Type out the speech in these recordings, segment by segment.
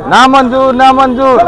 ना मंजूर ना मंजूर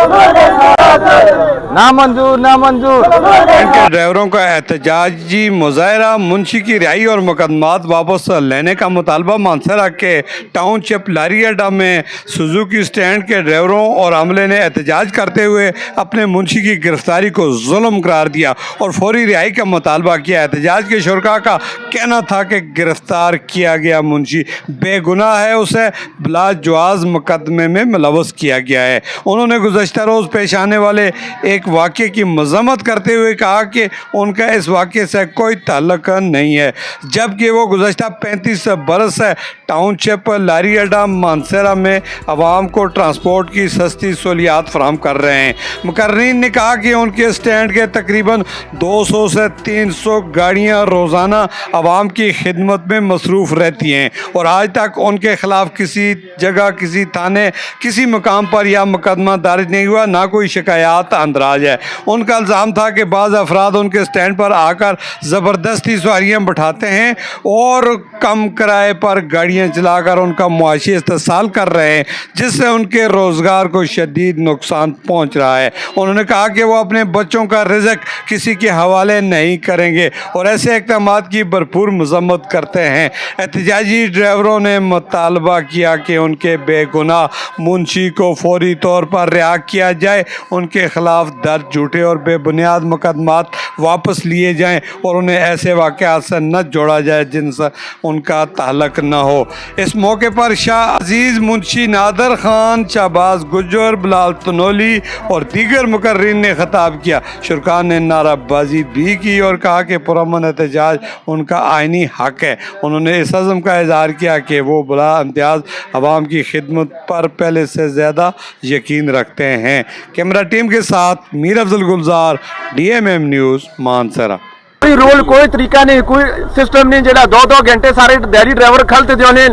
ना मंजूर ना मंजूर। के ड्राइवरों का एहतजाजी मुजाहरा मुंशी की रिहाई और मुकदमात वापस लेने का मुतालबा। मानसरा के टाउनशिप लारी अड्डा में सुजुकी स्टैंड के ड्राइवरों और अमले ने एहतजाज करते हुए अपने मुंशी की गिरफ्तारी को जुल्म करार दिया और फौरी रिहाई का मुतालबा किया। एहतजाज के शुरका का कहना था कि गिरफ्तार किया गया मुंशी बेगुनाह है, उसे बिलाजवाज़ मुकदमे में मुलव्वस किया गया है। उन्होंने गुज़श्ता रोज़ पेश आने वाले एक वाक़े की मज़म्मत करते हुए कहा कि उनका इस वाक़े से कोई ताल्लुक नहीं है, जबकि वो गुज़श्ता 35 बरस से टाउनशिप लारी अड्डा मानसरा में आवाम को ट्रांसपोर्ट की सस्ती सहूलियात फराहम कर रहे हैं। मुकर्रीन ने कहा कि उनके स्टैंड के तकरीबन 200 से 300 गाड़ियाँ रोज़ाना आवाम की खिदमत में मसरूफ़ रहती हैं और आज तक उनके ख़िलाफ़ किसी जगह, किसी थाने, किसी मकाम पर यह मुकदमा दर्ज नहीं हुआ, ना कोई शिकायत अंदराज है। उनका इल्ज़ाम था कि बाज़ अफराद उनके स्टैंड पर आकर ज़बरदस्ती सवारियाँ बैठाते हैं और कम किराए पर गाड़ियाँ चलाकर उनका मुआशी इस्तेसाल कर रहे हैं, जिससे उनके रोज़गार को शदीद नुकसान पहुँच रहा है। उन्होंने कहा कि वो अपने बच्चों का रिज़्क किसी के हवाले नहीं करेंगे और ऐसे इक़दामात की भरपूर मज़म्मत करते हैं। एहतजाजी ड्राइवरों ने मुतालबा किया कि उनके बेगुनाह मुंशी को फौरी तौर पर रिहा किया जाए, उनके खिलाफ दर्ज झूठे और बेबुनियाद मुकदमात वापस लिए जाएं और उन्हें ऐसे वाक़यात से न जोड़ा जाए जिनसे उनका ताल्लुक न हो। इस मौके पर शाह अजीज़, मुंशी नादर खान, शाहबाज गुज्जर, बिलाल तनोली और दीगर मुकर्रीन ने खिताब किया। शुरका ने नाराबाजी भी की और कहा कि पुरअमन एहतजाज उनका आइनी हक है। उन्होंने इस अज़म का इज़हार किया कि वो बला इम्तियाज़ आवाम की खिदमत पर पहले से ज़्यादा यकीन रखते हैं। कैमरा टीम के साथ मीर अफजल गुलजार, DMM न्यूज़, मानसरा। कोई रूल, कोई तरीका नहीं, कोई सिस्टम नहीं। जरा 2-2 घंटे सारे दिहाड़ी ड्राइवर खलते देने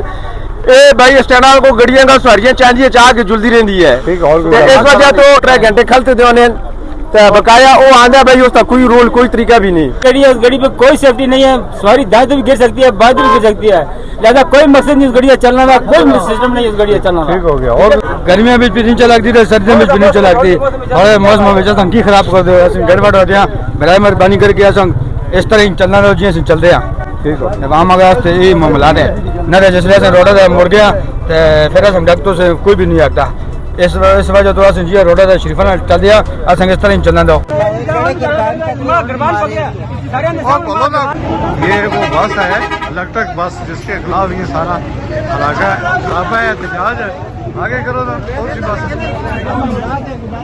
ए भाई स्टैंड को गड्डियां का सवारियां चाहिए चाह के जुलती रहती है। इस वजह तो 3 घंटे खलते देने बकाया वो आंदा भाई, उसका कोई रूल, कोई तरीका भी नहीं। गाड़ी पे कोई सेफ्टी नहीं है, सवारी दाएं भी गिर सकती है, बाएं भी गिर सकती है, लिहाजा कोई मकसद नहीं इस गाड़ी चलना का, कोई सिस्टम नहीं इस गाड़ी चलना। ठीक हो गया। और गर्मियां भी नहीं चलाती है, सर्दियों में भी नहीं चलाती और मौसम में जैसा की खराब कर दो गड़बड़ होते हैं। मेरा मेहरबानी करके इस तरह ही चलना रहो जी चल रहे हैं। ठीक है, आम अगर यही मामला है न जिसलिए रोड मुड़ गया तो फिर डॉक्टर से कोई भी नहीं आता। इस वजह तो असं जी रोड शरीफा चल दिया, असं इस तरह ही चलना दो। ये वो बस है इलेक्ट्रिक बस जिसके खिलाफ ये सारा इलाका है, एहतजाज है। आगे करो ना, कौन सी बस